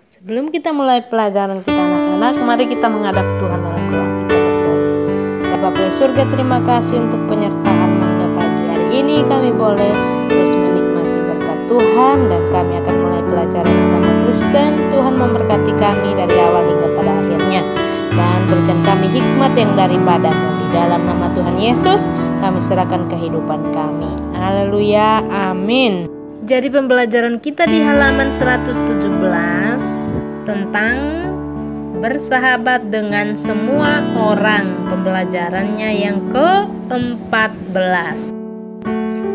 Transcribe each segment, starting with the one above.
Sebelum kita mulai pelajaran kita anak-anak, mari kita menghadap Tuhan dalam doa. Kita berdoa. Bapa di surga, terima kasih untuk penyertaan-Mu hingga pagi hari ini. Kami boleh terus menikmati berkat Tuhan dan kami akan mulai pelajaran agama Kristen. Tuhan memberkati kami dari awal hingga pada akhirnya dan berikan kami hikmat yang daripada-Mu. Di dalam nama Tuhan Yesus kami serahkan kehidupan kami. Haleluya, amin. Jadi pembelajaran kita di halaman 117 tentang bersahabat dengan semua orang. Pembelajarannya yang ke-14.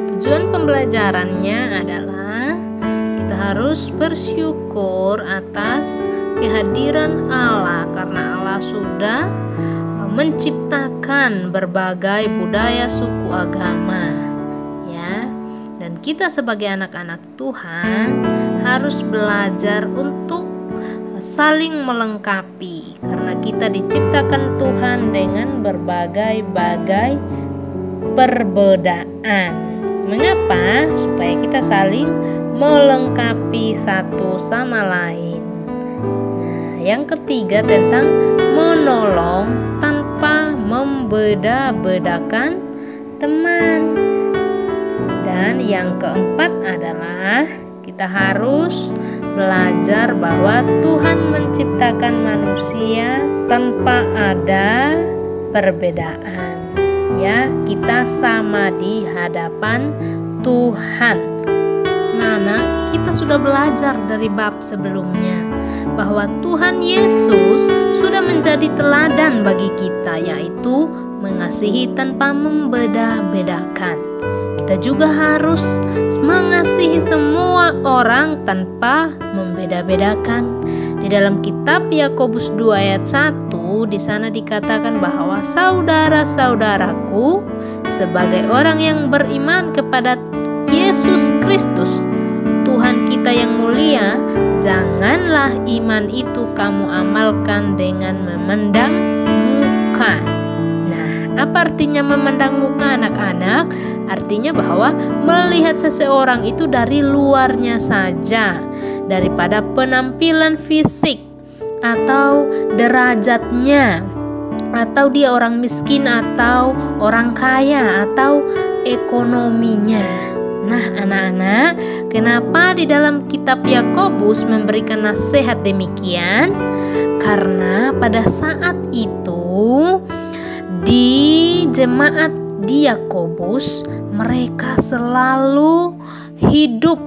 Tujuan pembelajarannya adalah kita harus bersyukur atas kehadiran Allah, karena Allah sudah menciptakan berbagai budaya, suku, agama. Dan kita sebagai anak-anak Tuhan harus belajar untuk saling melengkapi, karena kita diciptakan Tuhan dengan berbagai-bagai perbedaan. Mengapa? Supaya kita saling melengkapi satu sama lain. Nah, yang ketiga tentang menolong tanpa membeda-bedakan teman. Dan yang keempat adalah kita harus belajar bahwa Tuhan menciptakan manusia tanpa ada perbedaan. Ya, kita sama di hadapan Tuhan. Nah, kita sudah belajar dari bab sebelumnya bahwa Tuhan Yesus sudah menjadi teladan bagi kita, yaitu mengasihi tanpa membeda-bedakan. Kita juga harus mengasihi semua orang tanpa membeda-bedakan. Di dalam kitab Yakobus 2 ayat 1, di sana dikatakan bahwa saudara-saudaraku, sebagai orang yang beriman kepada Yesus Kristus, Tuhan kita yang mulia, janganlah iman itu kamu amalkan dengan memandang muka. Apa artinya memandang muka, anak-anak? Artinya bahwa melihat seseorang itu dari luarnya saja, daripada penampilan fisik atau derajatnya, atau dia orang miskin atau orang kaya atau ekonominya. Nah, anak-anak, kenapa di dalam kitab Yakobus memberikan nasihat demikian? Karena pada saat itu di jemaat di Yakobus mereka selalu hidup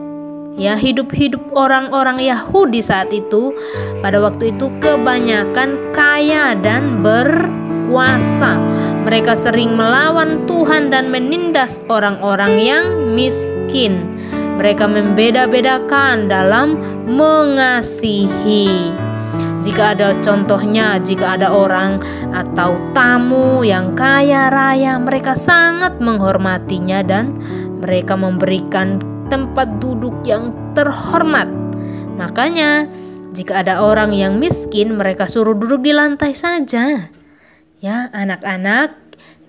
orang-orang Yahudi saat itu. Pada waktu itu kebanyakan kaya dan berkuasa. Mereka sering melawan Tuhan dan menindas orang-orang yang miskin. Mereka membeda-bedakan dalam mengasihi. Jika ada contohnya, jika ada orang atau tamu yang kaya raya, mereka sangat menghormatinya dan mereka memberikan tempat duduk yang terhormat. Makanya, jika ada orang yang miskin, mereka suruh duduk di lantai saja. Ya, anak-anak,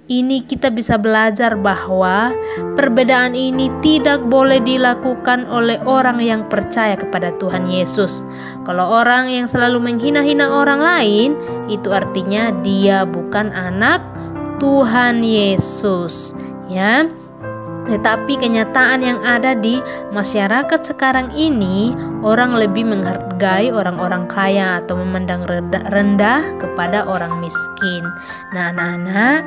ini kita bisa belajar bahwa perbedaan ini tidak boleh dilakukan oleh orang yang percaya kepada Tuhan Yesus. Kalau orang yang selalu menghina-hina orang lain, itu artinya dia bukan anak Tuhan Yesus. Ya. Tetapi kenyataan yang ada di masyarakat sekarang ini, orang lebih menghargai orang-orang kaya atau memandang rendah kepada orang miskin. Nah, anak-anak,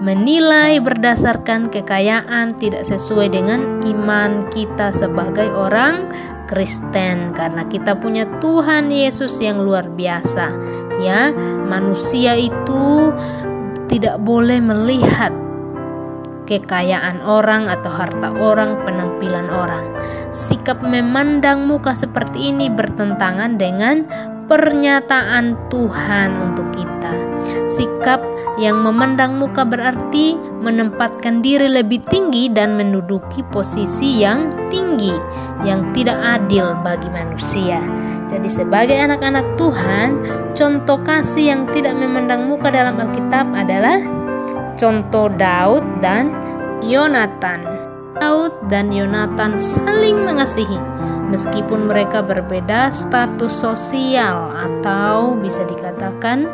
menilai berdasarkan kekayaan tidak sesuai dengan iman kita sebagai orang Kristen, karena kita punya Tuhan Yesus yang luar biasa. Ya, manusia itu tidak boleh melihat kekayaan orang atau harta orang, penampilan orang. Sikap memandang muka seperti ini bertentangan dengan pernyataan Tuhan untuk kita. Sikap yang memandang muka berarti menempatkan diri lebih tinggi dan menduduki posisi yang tinggi, yang tidak adil bagi manusia. Jadi sebagai anak-anak Tuhan, contoh kasih yang tidak memandang muka dalam Alkitab adalah contoh Daud dan Yonatan. Daud dan Yonatan saling mengasihi. meskipun mereka berbeda status sosial atau bisa dikatakan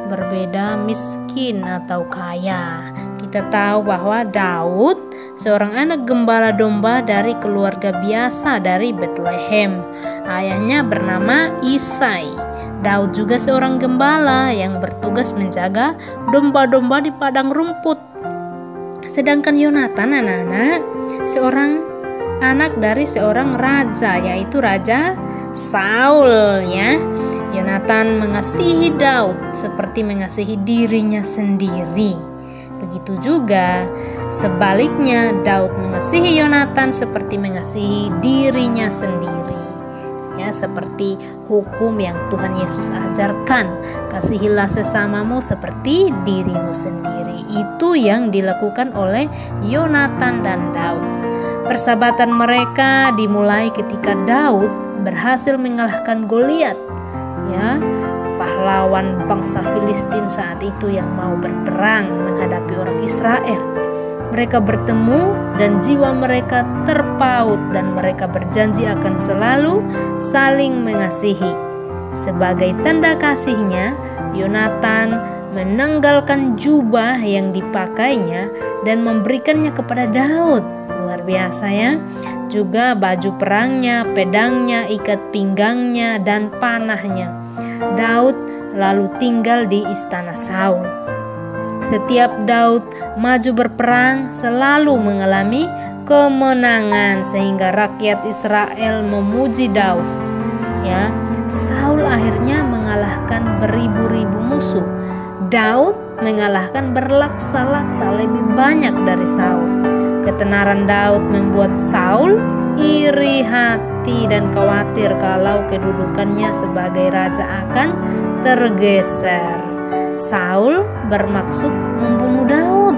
berbeda miskin atau kaya. Kita tahu bahwa Daud seorang anak gembala domba dari keluarga biasa dari Bethlehem. Ayahnya bernama Isai. Daud juga seorang gembala yang bertugas menjaga domba-domba di padang rumput. Sedangkan Yonatan anak-anak seorang anak dari seorang raja, yaitu Raja Saul ya. Yonatan mengasihi Daud seperti mengasihi dirinya sendiri. Begitu juga sebaliknya, Daud mengasihi Yonatan seperti mengasihi dirinya sendiri. Ya, seperti hukum yang Tuhan Yesus ajarkan, kasihilah sesamamu seperti dirimu sendiri. Itu yang dilakukan oleh Yonatan dan Daud. Persahabatan mereka dimulai ketika Daud berhasil mengalahkan Goliat, ya, pahlawan bangsa Filistin saat itu yang mau berperang menghadapi orang Israel. Mereka bertemu dan jiwa mereka terpaut dan mereka berjanji akan selalu saling mengasihi. Sebagai tanda kasihnya, Yonatan menanggalkan jubah yang dipakainya dan memberikannya kepada Daud. Luar biasa ya. Juga baju perangnya, pedangnya, ikat pinggangnya, dan panahnya. Daud lalu tinggal di istana Saul. Setiap Daud maju berperang selalu mengalami kemenangan sehingga rakyat Israel memuji Daud. Ya, Saul akhirnya mengalahkan beribu-ribu musuh. Daud mengalahkan berlaksa-laksa lebih banyak dari Saul. Ketenaran Daud membuat Saul iri hati dan khawatir kalau kedudukannya sebagai raja akan tergeser. Saul bermaksud membunuh Daud.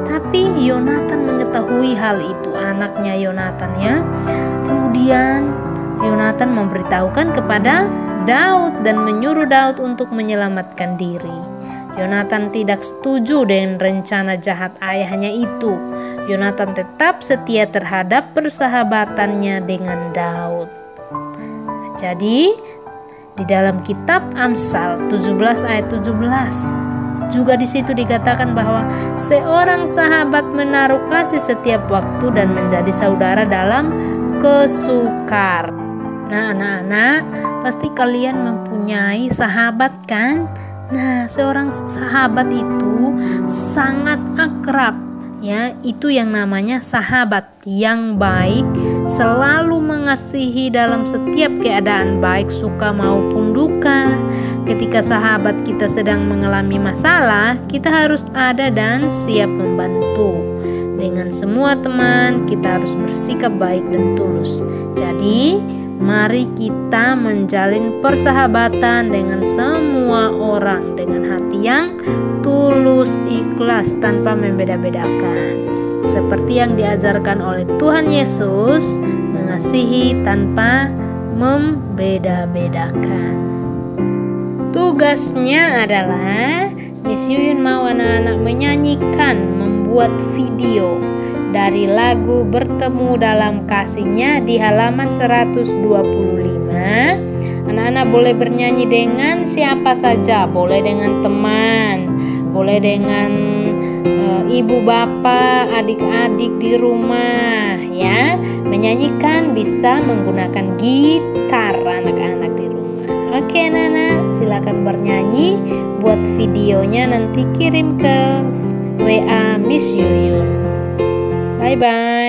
Tapi Yonatan mengetahui hal itu, anaknya Yonatan ya. Kemudian Yonatan memberitahukan kepada Daud dan menyuruh Daud untuk menyelamatkan diri. Yonatan tidak setuju dengan rencana jahat ayahnya itu. Yonatan tetap setia terhadap persahabatannya dengan Daud. Jadi di dalam kitab Amsal 17 ayat 17 juga di situ dikatakan bahwa seorang sahabat menaruh kasih setiap waktu dan menjadi saudara dalam kesukar. Nah, anak-anak, pasti kalian mempunyai sahabat kan? Nah, seorang sahabat itu sangat akrab ya, itu yang namanya sahabat yang baik, selalu mengasihi dalam setiap keadaan baik suka maupun duka. Ketika sahabat kita sedang mengalami masalah, kita harus ada dan siap membantu. Dengan semua teman, kita harus bersikap baik dan tulus. Jadi, mari kita menjalin persahabatan dengan semua orang dengan hati yang tulus, ikhlas, tanpa membeda-bedakan. Seperti yang diajarkan oleh Tuhan Yesus, mengasihi tanpa membeda-bedakan. Tugasnya adalah Miss Yuyun mau anak-anak menyanyikan, membuat video dari lagu Bertemu Dalam Kasihnya di halaman 125. Anak-anak boleh bernyanyi dengan siapa saja, boleh dengan teman, boleh dengan ibu bapak, adik-adik di rumah ya. Menyanyikan bisa menggunakan gitar anak-anak di rumah. Oke anak-anak, silakan bernyanyi. Buat videonya nanti kirim ke WA Miss Yuyun. Bye-bye.